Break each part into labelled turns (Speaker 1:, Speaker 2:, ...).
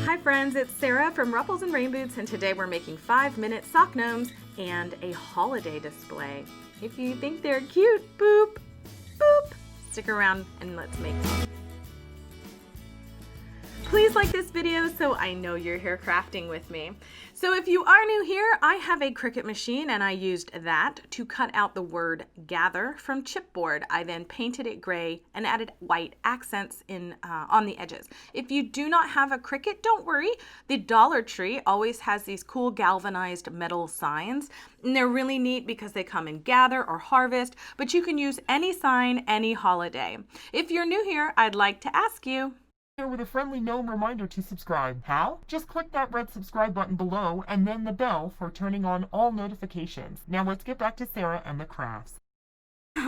Speaker 1: Hi friends, it's Sarah from Ruffles and Rain Boots, and today we're making 5-minute sock gnomes and a holiday display. If you think they're cute, boop, boop, stick around and let's make them. Please like this video so I know you're here crafting with me. So if you are new here, I have a Cricut machine and I used that to cut out the word gather from chipboard. I then painted it gray and added white accents on the edges. If you do not have a Cricut, don't worry. The Dollar Tree always has these cool galvanized metal signs, and they're really neat because they come in gather or harvest, but you can use any sign, any holiday. If you're new here, I'd like to ask you,
Speaker 2: with a friendly gnome reminder to subscribe. How? Just click that red subscribe button below and then the bell for turning on all notifications. Now let's get back to Sarah and the crafts.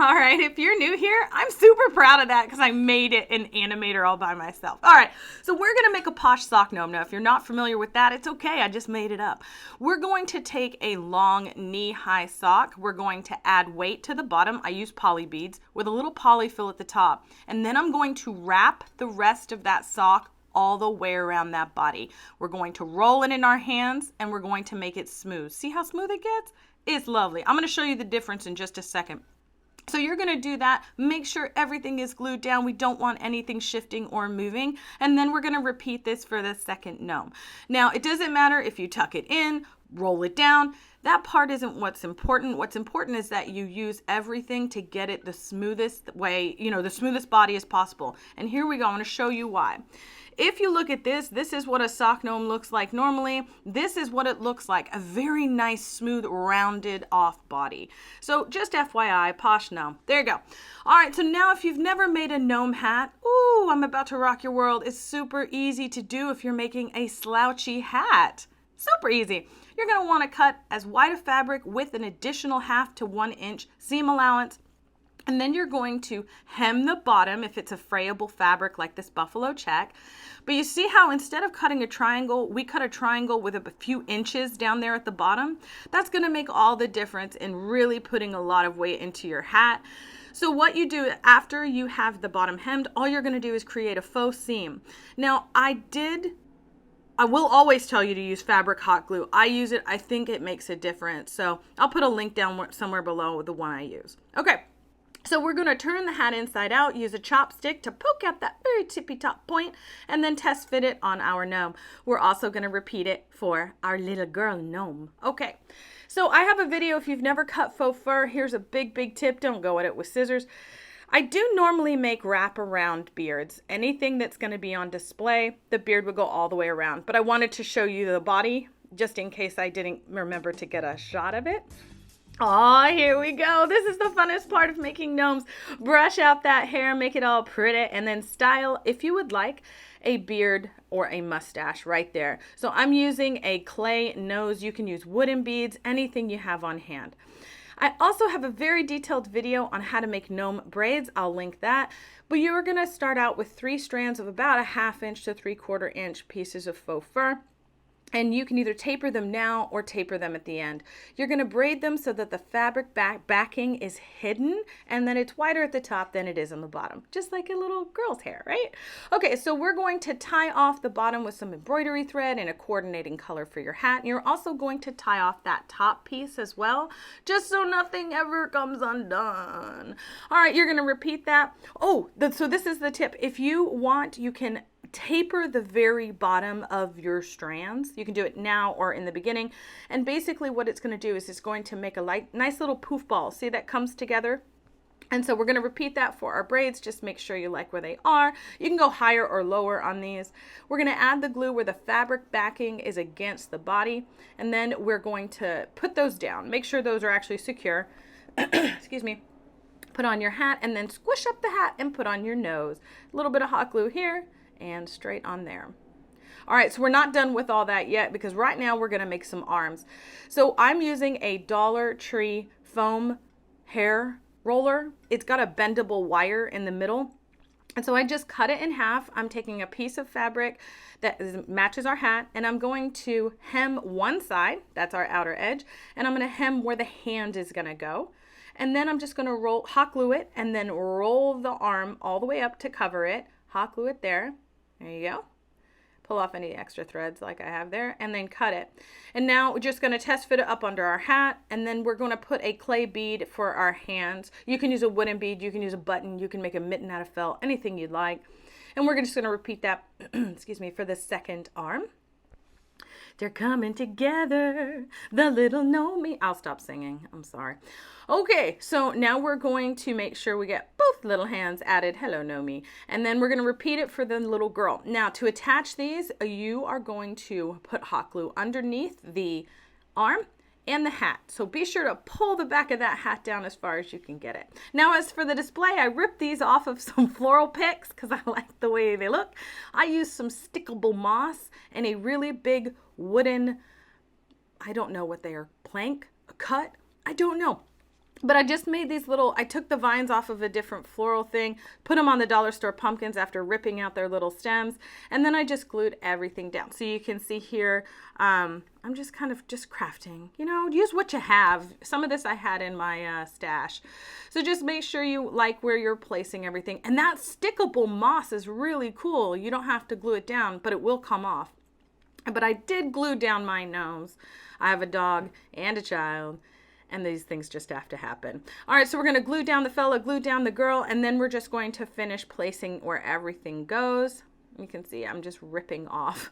Speaker 1: all right, if you're new here, I'm super proud of that because I made it in Animator all by myself. All right, so we're gonna make a posh sock gnome. Now, if you're not familiar with that, it's okay, I just made it up. We're going to take a long knee-high sock. We're going to add weight to the bottom. I use poly beads with a little polyfill at the top. And then I'm going to wrap the rest of that sock all the way around that body. We're going to roll it in our hands and we're going to make it smooth. See how smooth it gets? It's lovely. I'm gonna show you the difference in just a second. So you're going to do that, make sure everything is glued down. We don't want anything shifting or moving. And then we're going to repeat this for the second gnome. Now, it doesn't matter if you tuck it in, roll it down. That part isn't what's important. What's important is that you use everything to get it the smoothest way, the smoothest body as possible. And here we go. I'm going to show you why. If you look at this, this is what a sock gnome looks like normally. This is what it looks like, a very nice, smooth, rounded off body. So just FYI, posh gnome. There you go. All right, so now if you've never made a gnome hat, ooh, I'm about to rock your world. It's super easy to do if you're making a slouchy hat. Super easy. You're gonna wanna cut as wide a fabric with an additional 1/2 to 1 inch seam allowance. And then you're going to hem the bottom if it's a frayable fabric like this buffalo check. But you see how instead of cutting a triangle, we cut a triangle with a few inches down there at the bottom? That's going to make all the difference in really putting a lot of weight into your hat. So what you do after you have the bottom hemmed, all you're going to do is create a faux seam. Now I will always tell you to use fabric hot glue. I use it. I think it makes a difference. So I'll put a link down somewhere below with the one I use. Okay. So we're going to turn the hat inside out, use a chopstick to poke out that very tippy top point, and then test fit it on our gnome. We're also going to repeat it for our little girl gnome. Okay, so I have a video if you've never cut faux fur. Here's a big tip. Don't go at it with scissors. I do normally make wraparound beards. Anything that's going to be on display, the beard would go all the way around. But I wanted to show you the body just in case I didn't remember to get a shot of it. Oh, here we go. This is the funnest part of making gnomes. Brush out that hair, make it all pretty, and then style, if you would like, a beard or a mustache right there. So I'm using a clay nose. You can use wooden beads, anything you have on hand. I also have a very detailed video on how to make gnome braids. I'll link that. But you are going to start out with 3 strands of about a 1/2 inch to 3/4 inch pieces of faux fur. And you can either taper them now or taper them at the end. You're going to braid them so that the fabric backing is hidden and then it's wider at the top than it is on the bottom, just like a little girl's hair, right? Okay, so we're going to tie off the bottom with some embroidery thread in a coordinating color for your hat. And you're also going to tie off that top piece as well, just so nothing ever comes undone. All right, you're going to repeat that. Oh, so this is the tip. If you want, you can taper the very bottom of your strands. You can do it now or in the beginning. And basically what it's going to do is it's going to make a nice little poof ball. See, that comes together? And so we're going to repeat that for our braids. Just make sure you like where they are. You can go higher or lower on these. We're going to add the glue where the fabric backing is against the body. And then we're going to put those down. Make sure those are actually secure. Excuse me. Put on your hat and then squish up the hat and put on your nose. A little bit of hot glue here and straight on there. All right, so we're not done with all that yet because right now we're going to make some arms. So I'm using a Dollar Tree foam hair roller. It's got a bendable wire in the middle. And so I just cut it in half. I'm taking a piece of fabric that matches our hat and I'm going to hem one side, that's our outer edge, and I'm going to hem where the hand is going to go. And then I'm just going to hot glue it and then roll the arm all the way up to cover it. Hot glue it there. There you go. pull off any extra threads like I have there, and then cut it. And now we're just going to test fit it up under our hat, and then we're going to put a clay bead for our hands. You can use a wooden bead, you can use a button, you can make a mitten out of felt, anything you'd like. And we're just going to repeat that, excuse me, for the second arm. They're coming together, the little Nomi. I'll stop singing. I'm sorry. Okay, so now we're going to make sure we get both little hands added. Hello, Nomi. And then we're going to repeat it for the little girl. Now, to attach these, you are going to put hot glue underneath the arm and the hat. So be sure to pull the back of that hat down as far as you can get it. Now, as for the display, I ripped these off of some floral picks because I like the way they look. I used some stickable moss and a really big wooden, I don't know what they are, plank, a cut, I don't know. But I just made these little, I took the vines off of a different floral thing, put them on the dollar store pumpkins after ripping out their little stems, and then I just glued everything down. So you can see here, I'm just kind of just crafting, you know, use what you have. Some of this I had in my stash. So just make sure you like where you're placing everything. And that stickable moss is really cool. You don't have to glue it down, but it will come off. But I did glue down my gnomes. I have a dog and a child, and these things just have to happen. All right, so we're going to glue down the fella, glue down the girl, and then we're just going to finish placing where everything goes. You can see I'm just ripping off.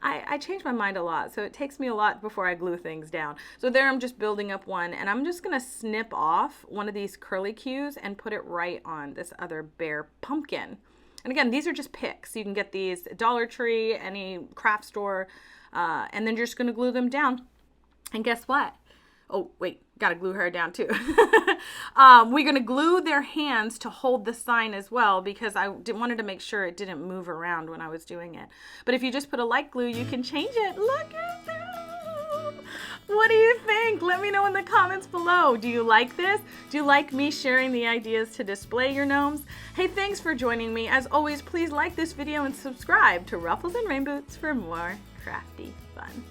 Speaker 1: I change my mind a lot, so it takes me a lot before I glue things down. So there I'm just building up one, and I'm just going to snip off one of these curly cues and put it right on this other bear pumpkin. And again, these are just picks. You can get these at Dollar Tree, any craft store, and then you're just going to glue them down. And guess what? Oh, wait, got to glue her down too. We're going to glue their hands to hold the sign as well because I wanted to make sure it didn't move around when I was doing it. But if you just put a light glue, you can change it. Look at them. What do you think? Let me know in the comments below. Do you like this? Do you like me sharing the ideas to display your gnomes? Hey, thanks for joining me. As always, please like this video and subscribe to Ruffles and Rainboots for more crafty fun.